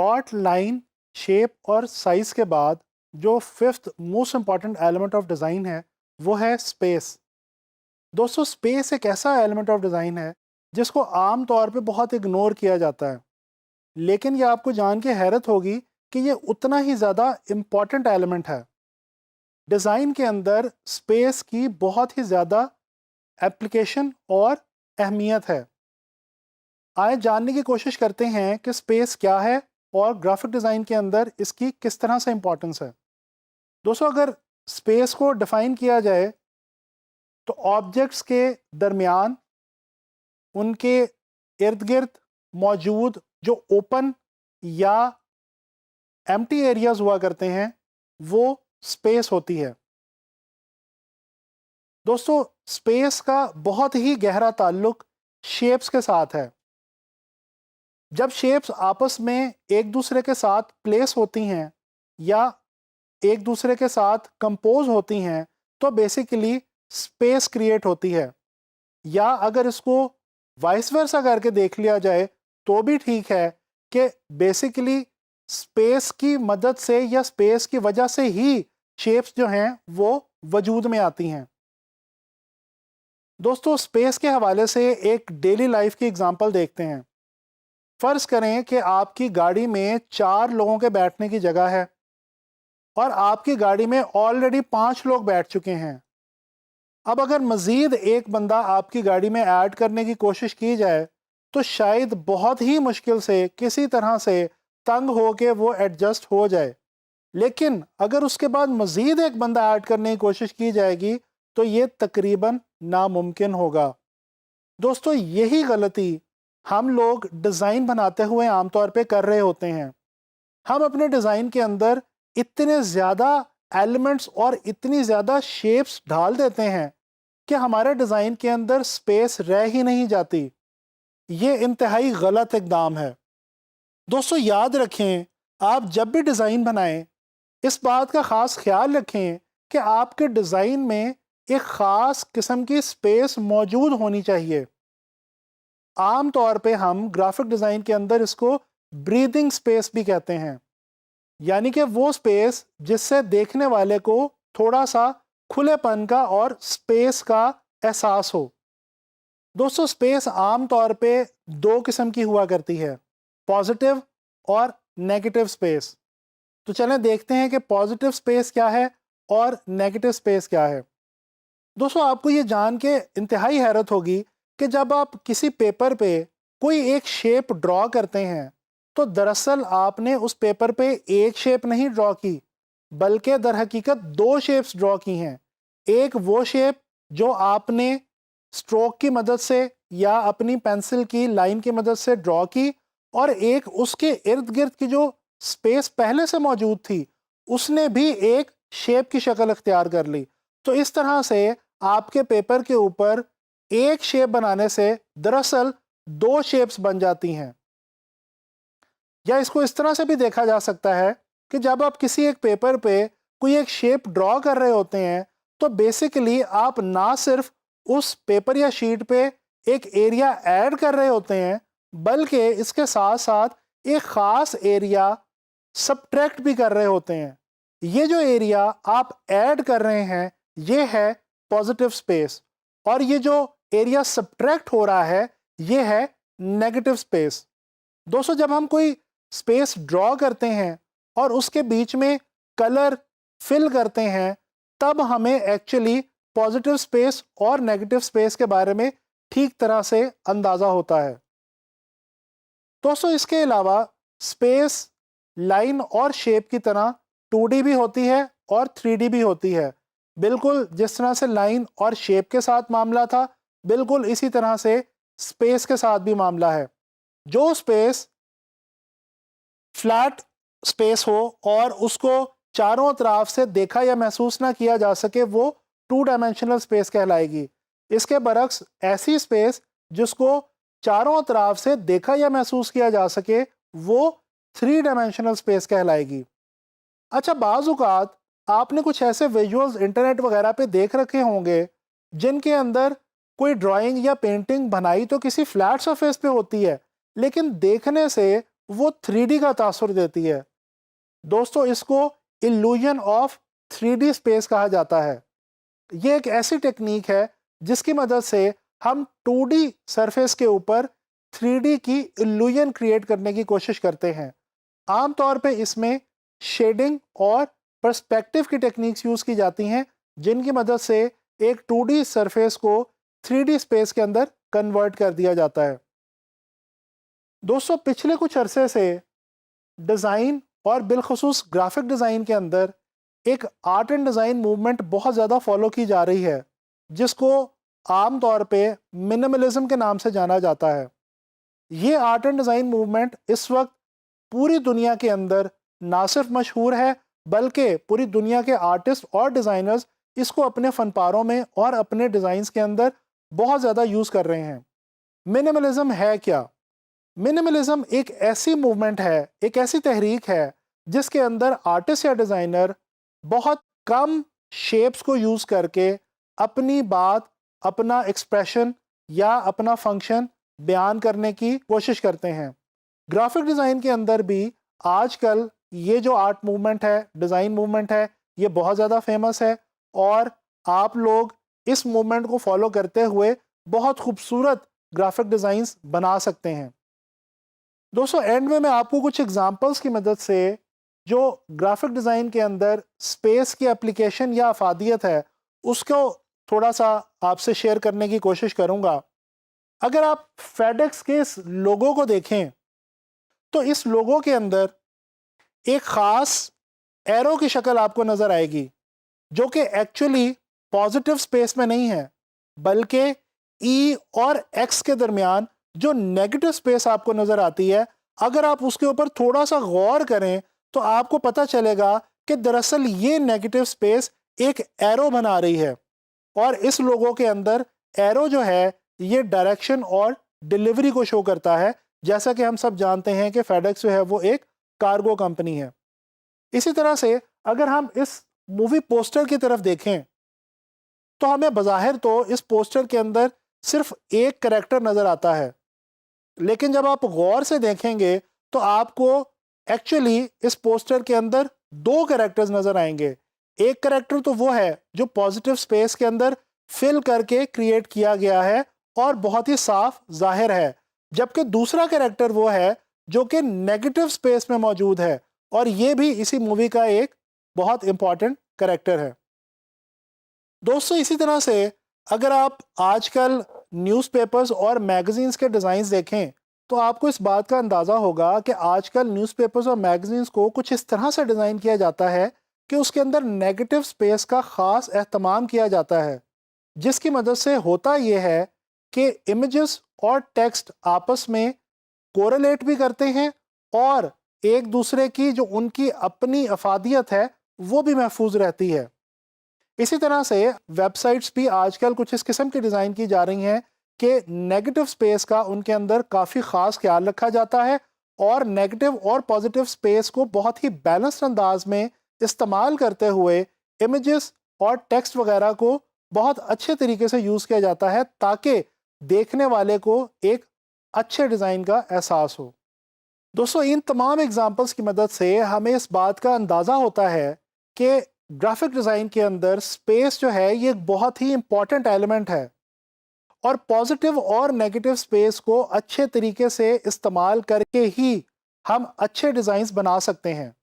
Dot, line, shape और size के बाद जो fifth most important element of design है वो है स्पेस। दोस्तों, स्पेस एक ऐसा एलिमेंट ऑफ डिज़ाइन है जिसको आम तौर पे बहुत इग्नोर किया जाता है, लेकिन ये आपको जान के हैरत होगी कि ये उतना ही ज़्यादा इम्पॉर्टेंट एलिमेंट है। डिज़ाइन के अंदर स्पेस की बहुत ही ज़्यादा एप्लीकेशन और अहमियत है। आइए जानने की कोशिश करते हैं कि स्पेस क्या है और ग्राफिक डिज़ाइन के अंदर इसकी किस तरह से इम्पोर्टेंस है। दोस्तों, अगर स्पेस को डिफ़ाइन किया जाए तो ऑब्जेक्ट्स के दरमियान, उनके इर्द गिर्द मौजूद जो ओपन या एम्प्टी एरियाज हुआ करते हैं वो स्पेस होती है। दोस्तों, स्पेस का बहुत ही गहरा ताल्लुक शेप्स के साथ है। जब शेप्स आपस में एक दूसरे के साथ प्लेस होती हैं या एक दूसरे के साथ कंपोज होती हैं तो बेसिकली स्पेस क्रिएट होती है। या अगर इसको वाइस वर्सा करके देख लिया जाए तो भी ठीक है कि बेसिकली स्पेस की मदद से या स्पेस की वजह से ही शेप्स जो हैं वो वजूद में आती हैं। दोस्तों, स्पेस के हवाले से एक डेली लाइफ की एग्जांपल देखते हैं। फ़र्ज़ करें कि आपकी गाड़ी में 4 लोगों के बैठने की जगह है और आपकी गाड़ी में ऑलरेडी 5 लोग बैठ चुके हैं। अब अगर मज़ीद एक बंदा आपकी गाड़ी में ऐड करने की कोशिश की जाए तो शायद बहुत ही मुश्किल से किसी तरह से तंग हो के वो एडजस्ट हो जाए। लेकिन अगर उसके बाद मज़ीद एक बंदा ऐड करने की कोशिश की जाएगी तो ये तकरीबन नामुमकिन होगा। दोस्तों, यही गलती हम लोग डिज़ाइन बनाते हुए आमतौर पे कर रहे होते हैं। हम अपने डिज़ाइन के अंदर इतने ज़्यादा एलिमेंट्स और इतनी ज़्यादा शेप्स डाल देते हैं कि हमारे डिज़ाइन के अंदर स्पेस रह ही नहीं जाती। ये इंतहाई गलत इक़दाम है। दोस्तों, याद रखें, आप जब भी डिज़ाइन बनाएं इस बात का ख़ास ख्याल रखें कि आपके डिज़ाइन में एक ख़ास किस्म की स्पेस मौजूद होनी चाहिए। आम तौर पे हम ग्राफिक डिज़ाइन के अंदर इसको ब्रीदिंग स्पेस भी कहते हैं, यानी कि वो स्पेस जिससे देखने वाले को थोड़ा सा खुलेपन का और स्पेस का एहसास हो। दोस्तों, स्पेस आम तौर पे 2 किस्म की हुआ करती है, पॉजिटिव और नेगेटिव स्पेस। तो चलें देखते हैं कि पॉजिटिव स्पेस क्या है और नेगेटिव स्पेस क्या है। दोस्तों, आपको ये जान के इंतहाई हैरत होगी कि जब आप किसी पेपर पे कोई एक शेप ड्रॉ करते हैं तो दरअसल आपने उस पेपर पे एक शेप नहीं ड्रॉ की, बल्कि दर हकीकत 2 शेप्स ड्रॉ की हैं। एक वो शेप जो आपने स्ट्रोक की मदद से या अपनी पेंसिल की लाइन की मदद से ड्रॉ की, और एक उसके इर्द गिर्द की जो स्पेस पहले से मौजूद थी उसने भी एक शेप की शक्ल इख्तियार कर ली। तो इस तरह से आपके पेपर के ऊपर एक शेप बनाने से दरअसल 2 शेप्स बन जाती हैं। या इसको इस तरह से भी देखा जा सकता है कि जब आप किसी एक पेपर पे कोई एक शेप ड्रॉ कर रहे होते हैं तो बेसिकली आप ना सिर्फ उस पेपर या शीट पे एक एरिया ऐड कर रहे होते हैं, बल्कि इसके साथ साथ एक ख़ास एरिया सबट्रैक्ट भी कर रहे होते हैं। ये जो एरिया आप ऐड कर रहे हैं ये है पॉजिटिव स्पेस, और ये जो एरिया सबट्रैक्ट हो रहा है ये है नेगेटिव स्पेस। दोस्तों, जब हम कोई स्पेस ड्रॉ करते हैं और उसके बीच में कलर फिल करते हैं तब हमें एक्चुअली पॉजिटिव स्पेस और नेगेटिव स्पेस के बारे में ठीक तरह से अंदाज़ा होता है। दोस्तों, इसके अलावा स्पेस लाइन और शेप की तरह 2D भी होती है और 3D भी होती है। बिल्कुल जिस तरह से लाइन और शेप के साथ मामला था, बिल्कुल इसी तरह से स्पेस के साथ भी मामला है। जो स्पेस फ्लैट स्पेस हो और उसको चारों तरफ से देखा या महसूस ना किया जा सके वो 2 डायमेंशनल स्पेस कहलाएगी। इसके बरक्स ऐसी स्पेस जिसको चारों तरफ से देखा या महसूस किया जा सके वो 3 डायमेंशनल स्पेस कहलाएगी। अच्छा, बाज़ औक़ात आपने कुछ ऐसे विजुअल्स इंटरनेट वगैरह पे देख रखे होंगे जिनके अंदर कोई ड्राइंग या पेंटिंग बनाई तो किसी फ्लैट सरफेस पे होती है, लेकिन देखने से वो 3D का तासुर देती है। दोस्तों, इसको इल्यूजन ऑफ 3D स्पेस कहा जाता है। ये एक ऐसी टेक्निक है जिसकी मदद से हम 2D सरफेस के ऊपर 3D की इल्यूजन क्रिएट करने की कोशिश करते हैं। आमतौर पे इसमें शेडिंग और पर्सपेक्टिव की टेक्निक्स यूज़ की जाती हैं, जिनकी मदद से एक 2D सरफेस को 3D स्पेस के अंदर कन्वर्ट कर दिया जाता है। दोस्तों, पिछले कुछ अरसे से डिज़ाइन और बिलखुसूस ग्राफिक डिज़ाइन के अंदर एक आर्ट एंड डिज़ाइन मूवमेंट बहुत ज़्यादा फॉलो की जा रही है, जिसको आम तौर पे मिनिमलिज्म के नाम से जाना जाता है। ये आर्ट एंड डिज़ाइन मूवमेंट इस वक्त पूरी दुनिया के अंदर ना सिर्फ मशहूर है, बल्कि पूरी दुनिया के आर्टिस्ट और डिज़ाइनर्स इसको अपने फनपारों में और अपने डिज़ाइंस के अंदर बहुत ज़्यादा यूज़ कर रहे हैं। मिनिमलिज्म है क्या? मिनिमलिज्म एक ऐसी मूवमेंट है, एक ऐसी तहरीक है जिसके अंदर आर्टिस्ट या डिज़ाइनर बहुत कम शेप्स को यूज़ करके अपनी बात, अपना एक्सप्रेशन या अपना फंक्शन बयान करने की कोशिश करते हैं। ग्राफिक डिज़ाइन के अंदर भी आजकल ये जो आर्ट मूवमेंट है, डिज़ाइन मूवमेंट है, ये बहुत ज़्यादा फेमस है और आप लोग इस मूवमेंट को फॉलो करते हुए बहुत खूबसूरत ग्राफिक डिज़ाइंस बना सकते हैं। दोस्तों, एंड में मैं आपको कुछ एग्जांपल्स की मदद से जो ग्राफिक डिज़ाइन के अंदर स्पेस की एप्लीकेशन या अफादियत है, उसको थोड़ा सा आपसे शेयर करने की कोशिश करूंगा। अगर आप फेडेक्स के इस लोगो को देखें, तो इस लोगो के अंदर एक ख़ास एरो की शक्ल आपको नज़र आएगी, जो कि एक्चुअली पॉजिटिव स्पेस में नहीं है, बल्कि ई और एक्स के दरमियान जो नेगेटिव स्पेस आपको नज़र आती है, अगर आप उसके ऊपर थोड़ा सा गौर करें तो आपको पता चलेगा कि दरअसल ये नेगेटिव स्पेस एक एरो बना रही है। और इस लोगो के अंदर एरो जो है ये डायरेक्शन और डिलीवरी को शो करता है, जैसा कि हम सब जानते हैं कि फेडेक्स जो है वो एक कार्गो कंपनी है। इसी तरह से अगर हम इस मूवी पोस्टर की तरफ देखें, तो हमें बज़ाहिर तो इस पोस्टर के अंदर सिर्फ एक कैरेक्टर नज़र आता है, लेकिन जब आप गौर से देखेंगे तो आपको एक्चुअली इस पोस्टर के अंदर दो कैरेक्टर्स नज़र आएंगे। एक कैरेक्टर तो वो है जो पॉजिटिव स्पेस के अंदर फिल करके क्रिएट किया गया है और बहुत ही साफ जाहिर है, जबकि दूसरा कैरेक्टर वो है जो कि नेगेटिव स्पेस में मौजूद है और ये भी इसी मूवी का एक बहुत इंपॉर्टेंट कैरेक्टर है। दोस्तों, इसी तरह से अगर आप आजकल न्यूज़पेपर्स और मैगज़ीन्स के डिज़ाइंस देखें, तो आपको इस बात का अंदाज़ा होगा कि आजकल न्यूज़पेपर्स और मैगज़ीन्स को कुछ इस तरह से डिज़ाइन किया जाता है कि उसके अंदर नेगेटिव स्पेस का ख़ास एहतमाम किया जाता है, जिसकी मदद से होता ये है कि इमेजेस और टेक्स्ट आपस में कोरिलेट भी करते हैं और एक दूसरे की जो उनकी अपनी अफादियत है वो भी महफूज रहती है। इसी तरह से वेबसाइट्स भी आजकल कुछ इस किस्म की डिज़ाइन की जा रही हैं कि नेगेटिव स्पेस का उनके अंदर काफ़ी ख़ास ख्याल रखा जाता है और नेगेटिव और पॉजिटिव स्पेस को बहुत ही बैलेंस्ड अंदाज में इस्तेमाल करते हुए इमेजेस और टेक्स्ट वगैरह को बहुत अच्छे तरीके से यूज़ किया जाता है, ताकि देखने वाले को एक अच्छे डिज़ाइन का एहसास हो। दोस्तों, इन तमाम एग्जांपल्स की मदद से हमें इस बात का अंदाज़ा होता है कि ग्राफिक डिज़ाइन के अंदर स्पेस जो है ये एक बहुत ही इंपॉर्टेंट एलिमेंट है और पॉजिटिव और नेगेटिव स्पेस को अच्छे तरीके से इस्तेमाल करके ही हम अच्छे डिज़ाइंस बना सकते हैं।